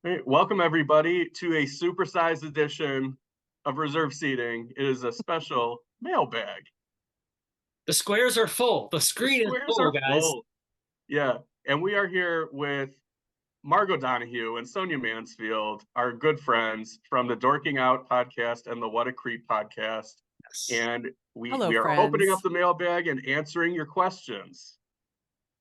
Hey, welcome everybody to a supersized edition of Reserve Seating. It is a special mailbag. The squares are full. The The screen is squares full, are guys. full. Yeah, and we are here with Margo Donohue and Sonia Mansfield, our good friends from the Dorking Out podcast and the What a Creep podcast. Yes. And we Hello, we are opening up friends. the mailbag and answering your questions.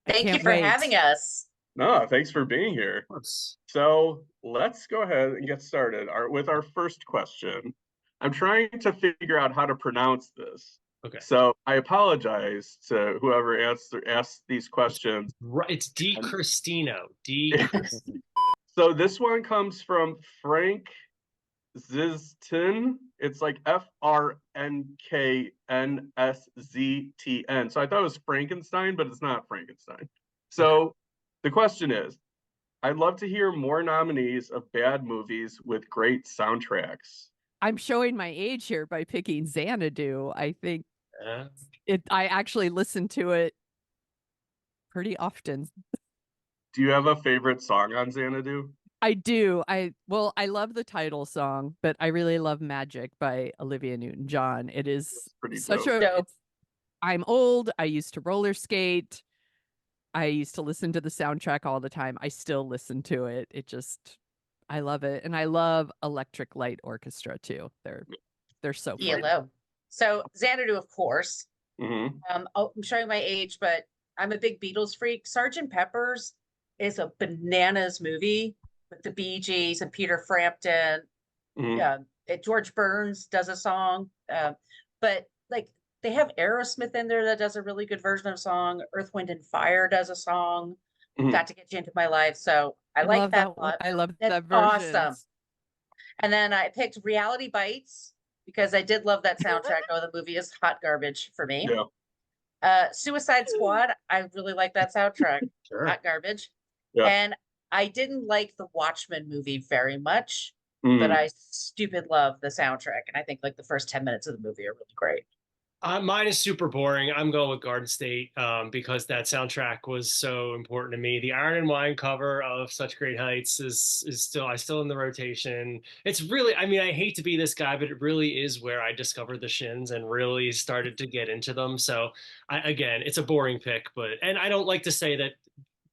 I Thank you can't for having wait. us. No, thanks for being here. Yes. So let's go ahead and get started with our first question. I'm trying to figure out how to pronounce this. Okay. So I apologize to whoever asked these questions. It's D. Um, Cristino. D. So this one comes from Frank Ziztin. It's like FRNKNSZTN. So I thought it was Frankenstein, but it's not Frankenstein. So the question is, I'd love to hear more nominees of bad movies with great soundtracks. I'm showing my age here by picking Xanadu. I think Uh, I actually listen to it pretty often. Do you have a favorite song on Xanadu? I do. I love the title song, but I really love Magic by Olivia Newton-John. It is It's pretty such dope. a Dope. I'm old. I used to roller skate. I used to listen to the soundtrack all the time. I still listen to it. I love it. And I love Electric Light Orchestra too. They're so fun. ELO. So Xanadu, of course. Mm-hmm. I'm showing my age, but I'm a big Beatles freak. Sergeant Pepper's is a bananas movie with the Bee Gees and Peter Frampton. Mm-hmm. George Burns does a song, but like they have Aerosmith in there that does a really good version of a song. Earth, Wind, and Fire does a song. Mm-hmm. Got to Get You Into My Life. So I like love that that a one. lot. I love That's that version. awesome. And then I picked Reality Bites because I did love that soundtrack. Oh, the movie is hot garbage for me. Suicide Squad, I really like that soundtrack. sure. Hot garbage. Yeah. And I didn't like the Watchmen movie very much, but Mm. I stupid love the soundtrack. And I think like the first 10 minutes of the movie are really great. Mine is super boring. I'm going with Garden State because that soundtrack was so important to me. The Iron and Wine cover of Such Great Heights is still in the rotation. It's really, I mean, I hate to be this guy, but it really is where I discovered the Shins and really started to get into them. So again, it's a boring pick, and I don't like to say that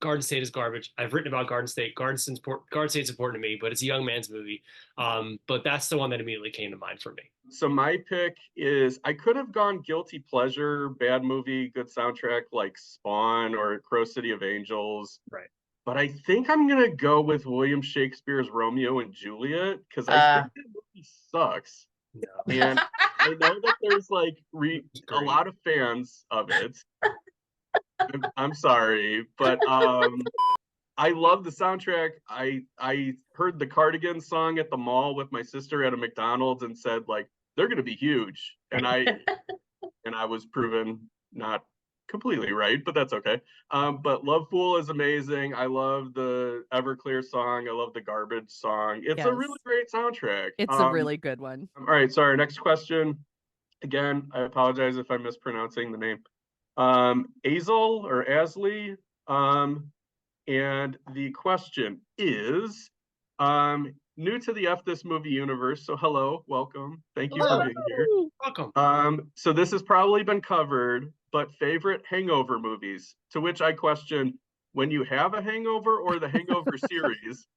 Garden State is garbage. I've written about Garden State. Garden State's important to me, but it's a young man's movie. But that's the one that immediately came to mind for me. So my pick is I could have gone guilty pleasure, bad movie, good soundtrack like Spawn or Crow City of Angels. Right. But I think I'm gonna go with William Shakespeare's Romeo and Juliet because I think that movie sucks. No. And I know that there's like It's a great. lot of fans of it. I'm sorry, but I love the soundtrack. I heard the Cardigans song at the mall with my sister at a McDonald's and said like they're gonna be huge, and I was proven not completely right, but that's okay. But Love Fool is amazing. I love the Everclear song. I love the Garbage song. It's a really Yes. great soundtrack. It's a really good one. All right, sorry. Next question. Again, I apologize if I'm mispronouncing the name. Azel or Asley. And the question is, new to the F This Movie universe. So hello, welcome. Thank you for being here. Welcome. So this has probably been covered, but favorite hangover movies, to which I question, when you have a hangover or the Hangover series?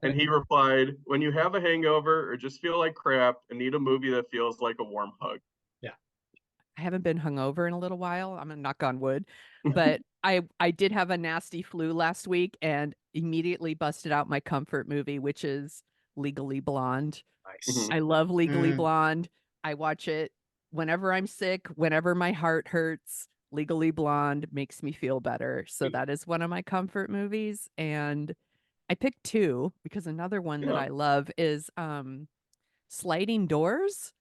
And he replied, when you have a hangover or just feel like crap and need a movie that feels like a warm hug. I haven't been hungover in a little while. I'm gonna knock on wood, but I did have a nasty flu last week and immediately busted out my comfort movie, which is Legally Blonde. Nice. I love Legally Mm. Blonde. I watch it whenever I'm sick, whenever my heart hurts. Legally Blonde makes me feel better. So that is one of my comfort movies. And I picked two because another one that Yeah. I love is Sliding Doors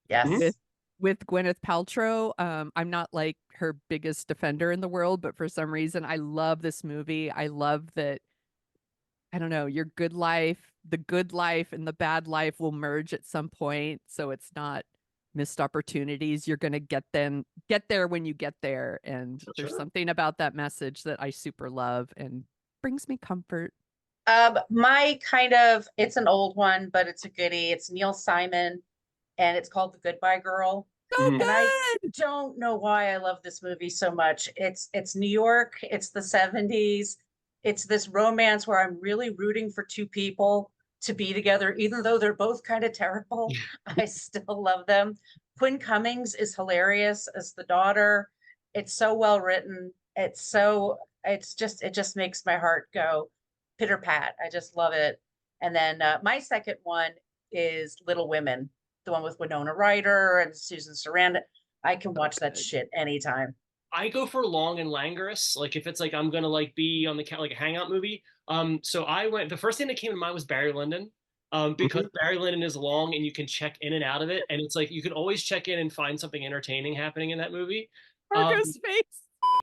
Yes. Mhm. with Gwyneth Paltrow. I'm not like her biggest defender in the world, but for some reason I love this movie. I love that, I don't know, your good life, the good life and the bad life will merge at some point. So it's not missed opportunities. You're gonna get there when you get there. And there's Sure. something about that message that I super love and brings me comfort. My kind of, it's an old one, but it's a goodie. It's Neil Simon, and it's called The Goodbye Girl. So Mhm. And I good. don't know why I love this movie so much. It's New York, it's the 70s. It's this romance where I'm really rooting for two people to be together, even though they're both kind of terrible. I still love them. Quinn Cummings is hilarious as the daughter. It's so well written. It just makes my heart go pitter pat. I just love it. And then my second one is Little Women, the one with Winona Ryder and Susan Sarandon. I can watch that shit anytime. I go for long and languorous. Like if it's like I'm gonna like be on the like a hangout movie. So I went. The first thing that came to mind was Barry Lyndon. Because Barry Lyndon is long and you can check in and out of it, and it's like you can always check in and find something entertaining happening in that movie. Margo's face.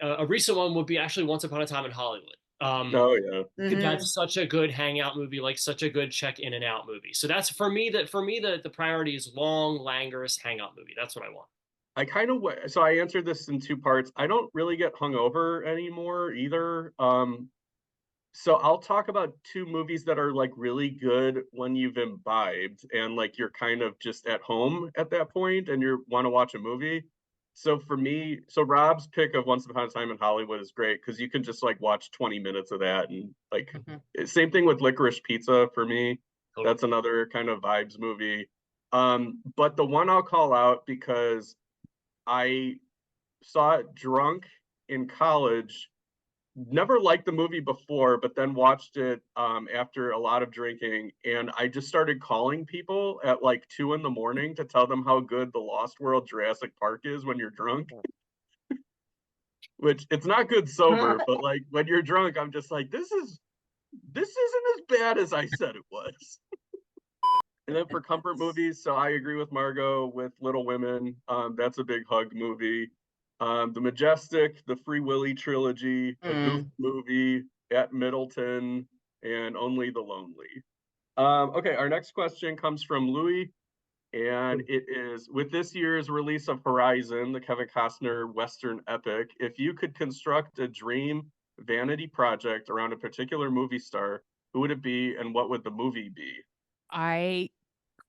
A recent one would be actually Once Upon a Time in Hollywood. Oh yeah. That's such a good hangout movie, like such a good check in and out movie. So that's for me. The priority is long, languorous hangout movie. That's what I want. I kind of so I answered this in two parts. I don't really get hungover anymore either. So I'll talk about two movies that are like really good when you've imbibed and like you're kind of just at home at that point and you want to watch a movie. So for me, so Rob's pick of Once Upon a Time in Hollywood is great because you can just like watch 20 minutes of that and like same thing with Licorice Pizza for me. That's another kind of vibes movie. But the one I'll call out because I saw it drunk in college. Never liked the movie before, but then watched it after a lot of drinking, and I just started calling people at like 2 a.m. to tell them how good the Lost World Jurassic Park is when you're drunk. Which it's not good sober, but like when you're drunk, I'm just like, this isn't as bad as I said it was. And then for comfort movies, so I agree with Margo with Little Women. That's a big hug movie. The Majestic, the Free Willy trilogy, a Goof movie, At Middleton, and Only the Lonely. Okay, our next question comes from Louis, and it is, with this year's release of Horizon, the Kevin Costner Western epic, if you could construct a dream vanity project around a particular movie star, who would it be and what would the movie be? I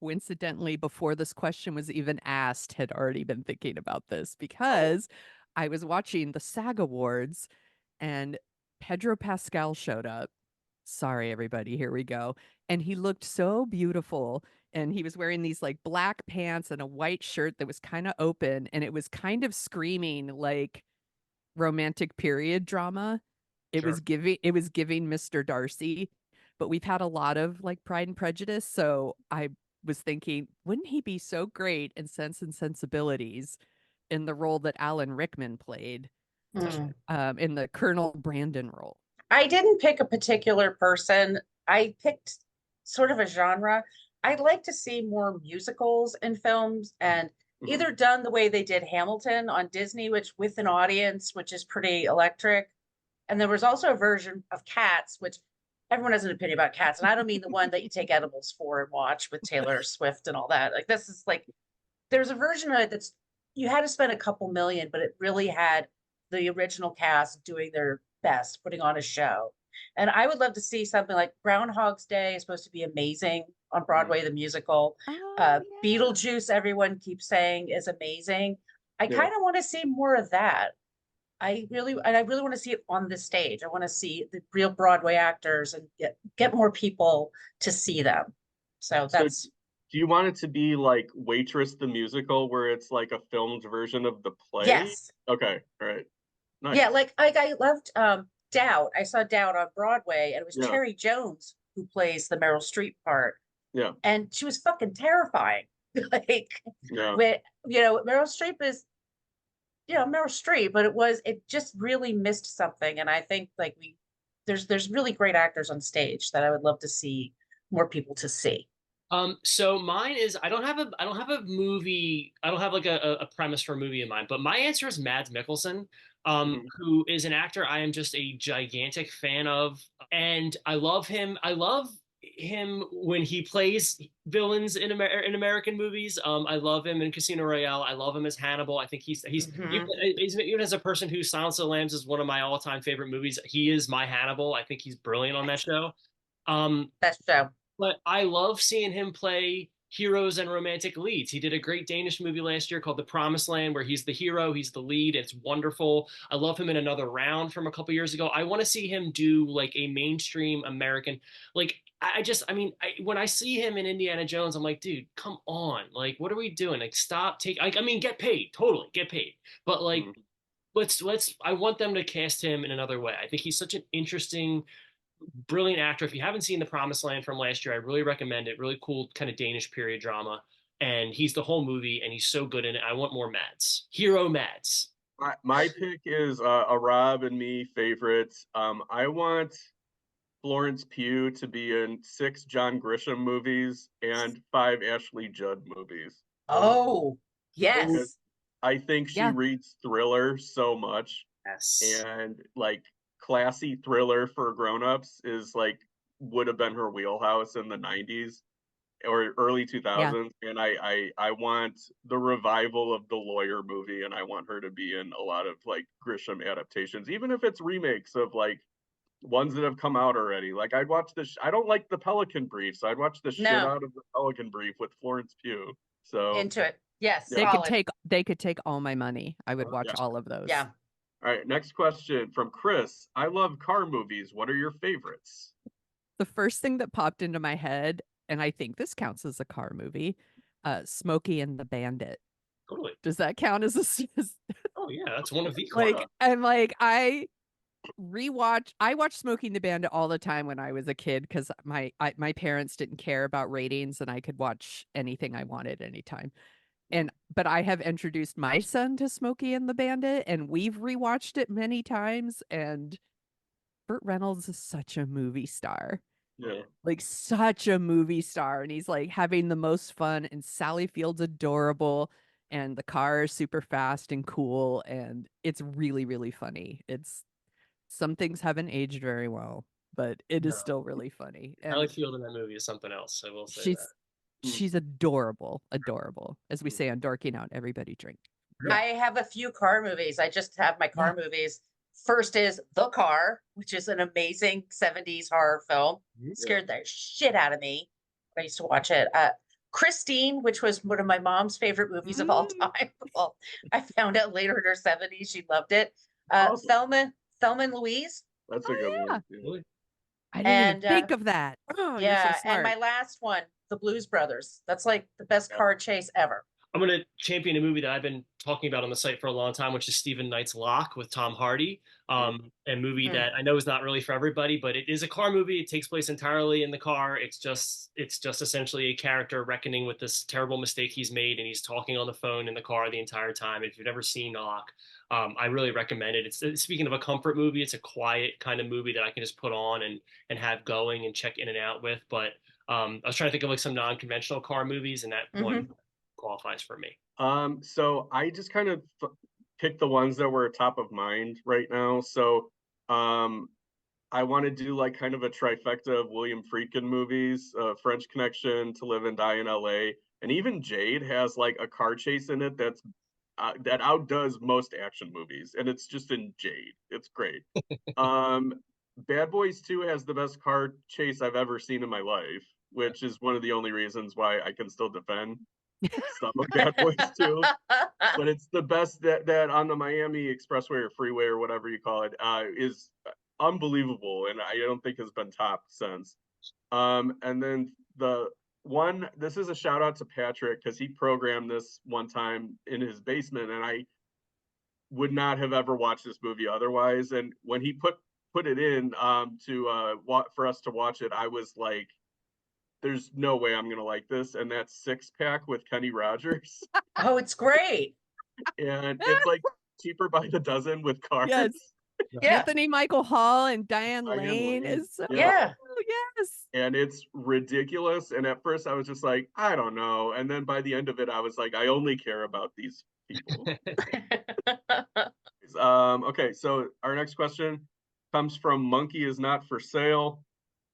coincidentally, before this question was even asked, had already been thinking about this because I was watching the SAG Awards and Pedro Pascal showed up. Sorry, everybody, here we go. And he looked so beautiful. And he was wearing these like black pants and a white shirt that was kind of open. And it was kind of screaming like romantic period drama. It was giving Mr. Darcy. But we've had a lot of like Pride and Prejudice. So I was thinking, wouldn't he be so great in Sense and Sensibilities in the role that Alan Rickman played in the Colonel Brandon role? I didn't pick a particular person. I picked sort of a genre. I'd like to see more musicals in films and either done the way they did Hamilton on Disney, which with an audience, which is pretty electric. And there was also a version of Cats, which everyone has an opinion about Cats. And I don't mean the one that you take edibles for and watch with Taylor Swift and all that. Like this is like, there's a version of it that's, you had to spend a couple million, but it really had the original cast doing their best, putting on a show. And I would love to see something like Groundhog's Day is supposed to be amazing on Broadway, the musical. Beetlejuice, everyone keeps saying is amazing. I kind of want to see more of that. I really want to see it on the stage. I want to see the real Broadway actors and get more people to see them. So that's. Do you want it to be like Waitress the musical, where it's like a filmed version of the play? Yes. Okay. All right. Nice. Yeah, like I loved Doubt. I saw Doubt on Broadway, and it was Cherry Jones who plays the Meryl Streep part. Yeah. And she was fucking terrifying. Like, with Meryl Streep is, Meryl Streep, but it just really missed something. And I think like there's really great actors on stage that I would love to see more people to see. So mine is I don't have a movie, I don't have like a premise for a movie in mind, but my answer is Mads Mikkelsen, who is an actor I am just a gigantic fan of, and I love him. I love him when he plays villains in American movies. I love him in Casino Royale. I love him as Hannibal. I think he's even as a person who Silence of the Lambs is one of my all-time favorite movies. He is my Hannibal. I think he's brilliant on that show. Best show. But I love seeing him play heroes and romantic leads. He did a great Danish movie last year called The Promised Land, where he's the hero, he's the lead. It's wonderful. I love him in Another Round from a couple years ago. I want to see him do like a mainstream American, like when I see him in Indiana Jones, I'm like, dude, come on, like, what are we doing? Like, stop, take, like, I mean, get paid, totally get paid, but like, let's. I want them to cast him in another way. I think he's such an interesting, brilliant actor. If you haven't seen The Promised Land from last year, I really recommend it. Really cool kind of Danish period drama. And he's the whole movie and he's so good in it. I want more Mads. Hero Mads. My pick is a Rob and me favorite. I want Florence Pugh to be in 6 John Grisham movies and 5 Ashley Judd movies. Oh, yes. Because I think she reads thriller so much. Yes. And like classy thriller for grown-ups is like would have been her wheelhouse in the 90s or early 2000s. And I want the revival of the Lawyer movie, and I want her to be in a lot of like Grisham adaptations, even if it's remakes of like ones that have come out already. Like I'd watch this. I don't like the Pelican Brief, so I'd watch the shit out of the Pelican Brief with Florence Pugh. So Into it. Yes. They solid. could take all my money. I would watch all of those. Yeah. All right, next question from Chris. I love car movies. What are your favorites? The first thing that popped into my head, and I think this counts as a car movie, Smokey and the Bandit. Totally. Does that count as a Oh yeah, that's one of the like, and like I watched Smokey and the Bandit all the time when I was a kid because my parents didn't care about ratings and I could watch anything I wanted anytime. But I have introduced my son to Smokey and the Bandit, and we've rewatched it many times. And Burt Reynolds is such a movie star, like such a movie star, and he's like having the most fun. And Sally Field's adorable, and the car is super fast and cool, and it's really, really funny. Some things haven't aged very well, but it is still really funny. And Sally Field in that movie is something else. I will say that. She's adorable, as we say on Dorking Out. Everybody drink. I have a few car movies. I just have my car movies. First is The Car, which is an amazing 70s horror film. Scared the shit out of me. I used to watch it. Christine, which was one of my mom's favorite movies of all time. Well, I found out later in her 70s she loved it. Thelma and Louise. That's a good one. Really? I didn't even think of that. Oh, yeah, you're so smart. and my last one, The Blues Brothers. That's like the best car chase ever. I'm going to champion a movie that I've been talking about on the site for a long time, which is Stephen Knight's Locke with Tom Hardy. A movie that I know is not really for everybody, but it is a car movie. It takes place entirely in the car. It's just essentially a character reckoning with this terrible mistake he's made, and he's talking on the phone in the car the entire time. If you've never seen Locke, I really recommend it. It's speaking of a comfort movie, it's a quiet kind of movie that I can just put on and have going and check in and out with. But I was trying to think of like some non-conventional car movies, and that one qualifies for me. So I just kind of picked the ones that were top of mind right now. So I want to do like kind of a trifecta of William Friedkin movies, French Connection, To Live and Die in LA, and even Jade has like a car chase in it that outdoes most action movies, and it's just in Jade. It's great. Bad Boys 2 has the best car chase I've ever seen in my life, which is one of the only reasons why I can still defend some of Bad Boys 2. But it's the best that on the Miami Expressway or Freeway or whatever you call it is unbelievable, and I don't think has been topped since. And then this is a shout out to Patrick because he programmed this one time in his basement, and I would not have ever watched this movie otherwise. And when he put it in for us to watch it, I was like, there's no way I'm gonna like this. And that's Six Pack with Kenny Rogers. Oh, it's great. And it's like cheaper by the dozen with cars. Yes. Yeah. Anthony Michael Hall and Diane Lane is so yeah. Oh, yes. And it's ridiculous. And at first I was just like, I don't know. And then by the end of it, I was like, I only care about these people. Okay, so our next question comes from Monkey Is Not For Sale.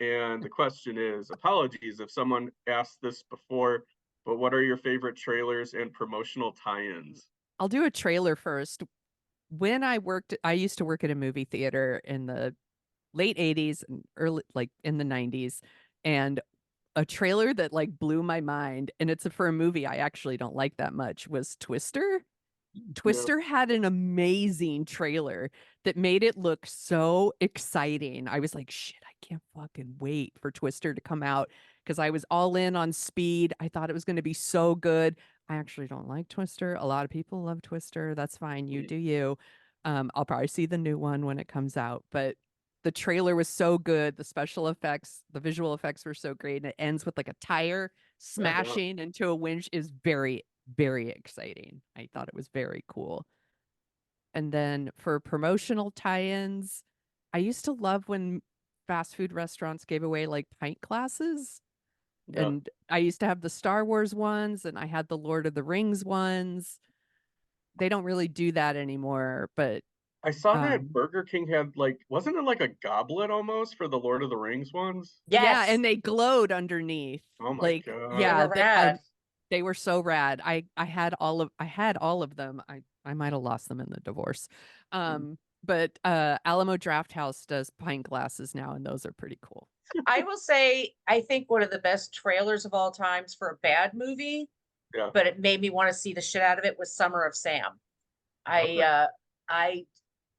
And the question is, apologies if someone asked this before, but what are your favorite trailers and promotional tie-ins? I'll do a trailer first. When I used to work at a movie theater in the late 80s and early, like in the 90s, and a trailer that like blew my mind, and it's for a movie I actually don't like that much, was Twister. Twister had an amazing trailer that made it look so exciting. I was like, shit, I can't fucking wait for Twister to come out, because I was all in on Speed. I thought it was going to be so good. I actually don't like Twister. A lot of people love Twister. That's fine. You do you. I'll probably see the new one when it comes out, but the trailer was so good. The special effects, the visual effects were so great. And it ends with like a tire smashing into a winch. Is very, very exciting. I thought it was very cool. And then for promotional tie-ins, I used to love when fast food restaurants gave away like pint glasses. Yeah. And I used to have the Star Wars ones, and I had the Lord of the Rings ones. They don't really do that anymore, but I saw that Burger King had like, wasn't it like a goblet almost for the Lord of the Rings ones? yeah, Yes. and they glowed underneath. Oh my Like, God. They yeah, were rad. they were so rad. I had all of them. I might have lost them in the divorce. But Alamo Draft House does pint glasses now, and those are pretty cool. I will say, I think one of the best trailers of all times for a bad movie, Yeah. but it made me want to see the shit out of it, was Summer of Sam. Okay.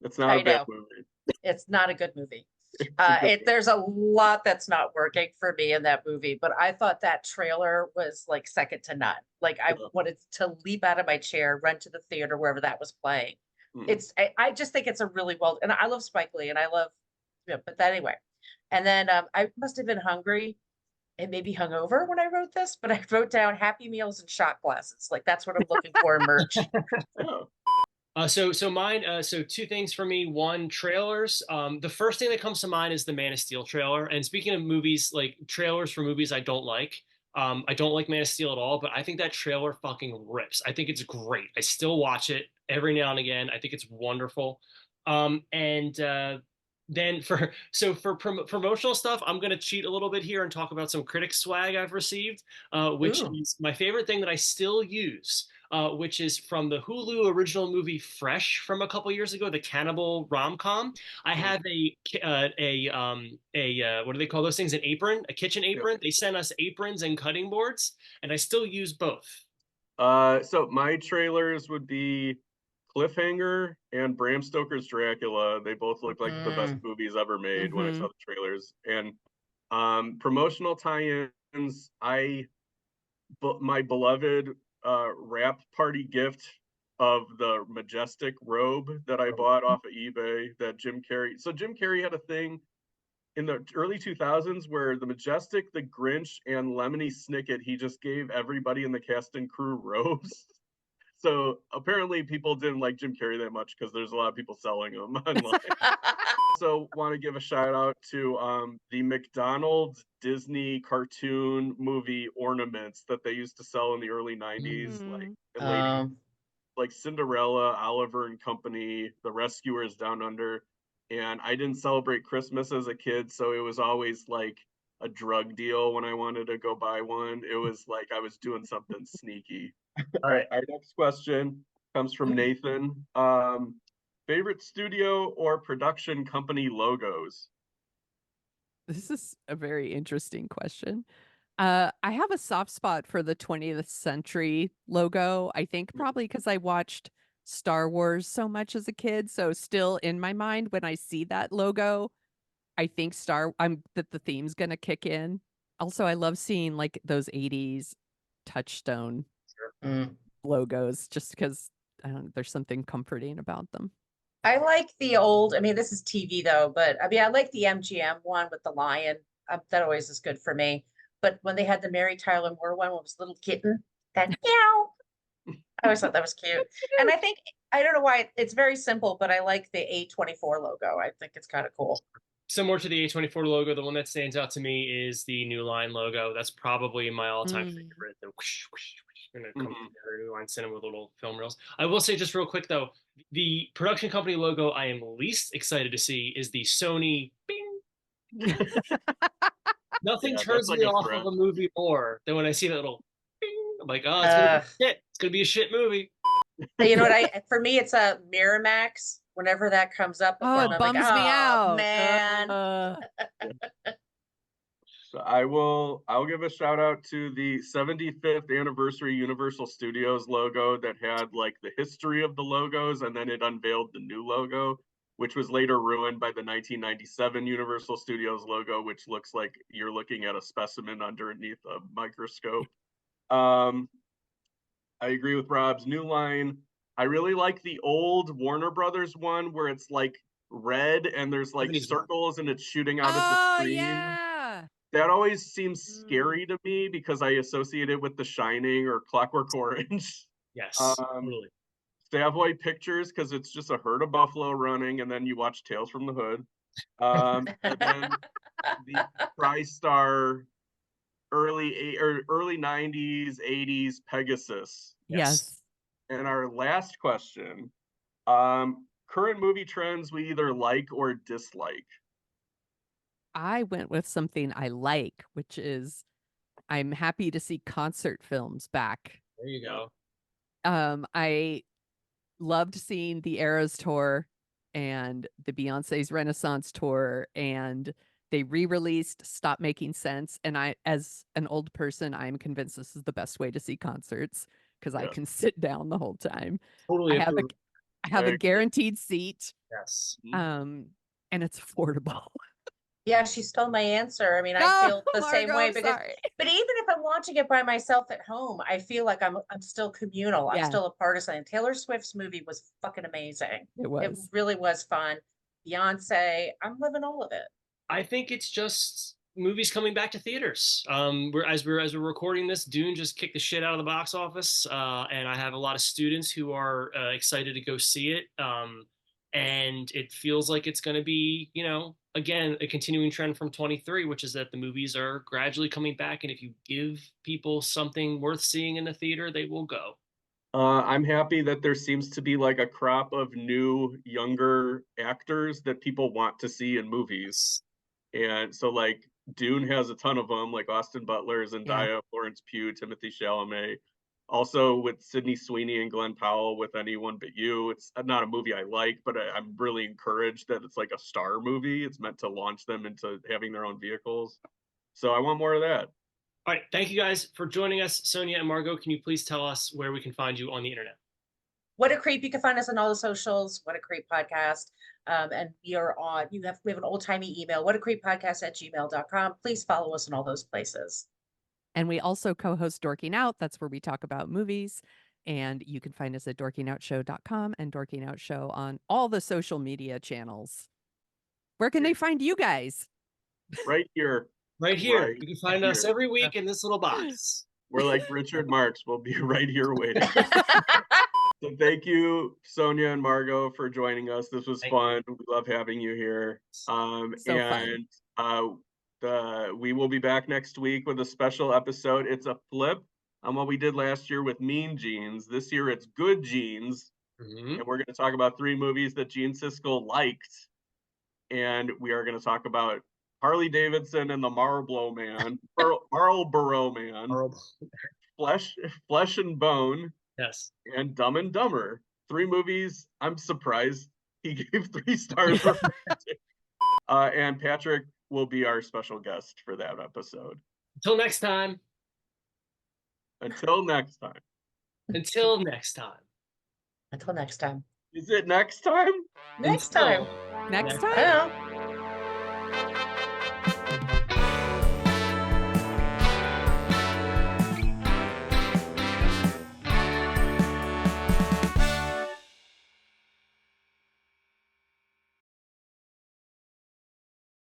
It's not I a bad know. movie. It's not a good movie. It's a good movie. There's a lot that's not working for me in that movie, but I thought that trailer was like second to none. Like I wanted to leap out of my chair, run to the theater wherever that was playing. I just think it's a really well, and I love Spike Lee, and I love, but anyway. And then I must have been hungry and maybe hungover when I wrote this, but I wrote down Happy Meals and shot glasses. Like that's what I'm looking for in merch. So mine, so two things for me. One, trailers. The first thing that comes to mind is the Man of Steel trailer. And speaking of movies, like trailers for movies I don't like. I don't like Man of Steel at all, but I think that trailer fucking rips. I think it's great. I still watch it every now and again. I think it's wonderful. Then for promotional stuff, I'm going to cheat a little bit here and talk about some critic swag I've received, which is my favorite thing that I still use. Which is from the Hulu original movie Fresh from a couple years ago, the cannibal rom-com. I have what do they call those things? An apron, a kitchen apron. They sent us aprons and cutting boards, and I still use both. So my trailers would be Cliffhanger and Bram Stoker's Dracula. They both look like the best movies ever made when I saw the trailers. And promotional tie-ins, my beloved wrap party gift of the Majestic robe that I bought off of eBay that Jim Carrey. So Jim Carrey had a thing in the early 2000s where the Majestic, the Grinch, and Lemony Snicket, he just gave everybody in the cast and crew robes. So apparently people didn't like Jim Carrey that much because there's a lot of people selling them online. So want to give a shout out to the McDonald's Disney cartoon movie ornaments that they used to sell in the early 90s, like Cinderella, Oliver and Company, The Rescuers Down Under. And I didn't celebrate Christmas as a kid, so it was always like a drug deal when I wanted to go buy one. It was like I was doing something sneaky. All right, our next question comes from Nathan. Favorite studio or production company logos? This is a very interesting question. I have a soft spot for the 20th Century logo. I think probably because I watched Star Wars so much as a kid. So still in my mind, when I see that logo, I think that the theme's gonna kick in. Also, I love seeing like those 80s Touchstone logos, just because there's something comforting about them. I like the old, I mean, this is TV though, but I mean, I like the MGM one with the lion. That always is good for me. But when they had the Mary Tyler Moore one, what was Little Kitten, that meow, I always thought that was cute. And I think, I don't know why, it's very simple, but I like the A24 logo. I think it's kind of cool. Similar to the A24 logo, the one that stands out to me is the New Line logo. That's probably my all-time favorite. The whoosh, whoosh, whoosh, gonna come together, New Line Cinema with little film reels. I will say just real quick though, the production company logo I am least excited to see is the Sony bing. Nothing turns me off of a movie more than when I see that little bing. I'm like, oh, it's gonna be shit. It's gonna be a shit movie. You know what? For me, it's a Miramax whenever that comes up Oh, again, it I'm like, bums me oh out. man. So I'll give a shout out to the 75th anniversary Universal Studios logo that had like the history of the logos, and then it unveiled the new logo, which was later ruined by the 1997 Universal Studios logo, which looks like you're looking at a specimen underneath a microscope. I agree with Rob's new line. I really like the old Warner Brothers one where it's like red and there's like 70s one. circles and it's shooting out at the Oh, screen. yeah. That always seems scary to me because I associate it with The Shining or Clockwork Orange. Yes, Um, totally. Savoy Pictures because it's just a herd of buffalo running, and then you watch Tales from the Hood. And then the TriStar early 90s, 80s Pegasus. Yes. And our last question, current movie trends we either like or dislike. I went with something I like, which is I'm happy to see concert films back. There you go. I loved seeing the Eras tour and the Beyonce's Renaissance tour, and they re-released Stop Making Sense. And I, as an old person, I'm convinced this is the best way to see concerts because I Yeah. can sit down the whole time. Totally I have approve. I have I a agree. guaranteed seat, Yes. and it's affordable. Yeah, she stole my answer. I mean, I No, feel the same Margo, way I'm because, sorry. but even if I'm watching it by myself at home, I feel like I'm still communal. I'm Yeah. still a partisan. Taylor Swift's movie was fucking amazing. It It was. really was fun. Beyonce, I'm living all of it. I think it's just movies coming back to theaters. We're recording this, Dune just kicked the shit out of the box office, and I have a lot of students who are excited to go see it. And it feels like it's going to be, again, a continuing trend from 23, which is that the movies are gradually coming back, and if you give people something worth seeing in the theater, they will go. I'm happy that there seems to be like a crop of new, younger actors that people want to see in movies. And so, like, Dune has a ton of them, like Austin Butler, Zendaya, Florence Pugh, Timothy Chalamet. Also with Sydney Sweeney and Glenn Powell with Anyone But You. It's not a movie I like, but I'm really encouraged that it's like a star movie. It's meant to launch them into having their own vehicles. So I want more of that. All right. Thank you guys for joining us. Sonia and Margo, can you please tell us where we can find you on the internet? What a Creep. You can find us on all the socials. What a Creep podcast. And we have an old timey email, whatacreeppodcast@gmail.com. Please follow us in all those places. And we also co-host Dorking Out. That's where we talk about movies. And you can find us at dorkingoutshow.com and Dorking Out Show on all the social media channels. Where can they find you guys? Right here. Right here. Right You can find us here. every week in this little box. We're like Richard Marx. We'll be right here waiting. So thank you, Sonia and Margo, for joining us. This was fun. We love having you here. So and we will be back next week with a special episode. It's a flip on what we did last year with Mean Genes. This year it's Good Genes. And we're going to talk about 3 movies that Gene Siskel liked. And we are going to talk about Harley Davidson and the Marlboro Man, Marlboro Man, Flesh and Bone, Yes, and Dumb and Dumber. 3 movies. I'm surprised he gave 3 stars. And Patrick will be our special guest for that episode. Until next time. Until next time. Until next time. Until next time. Is it next time? Next time. Next I time? don't know.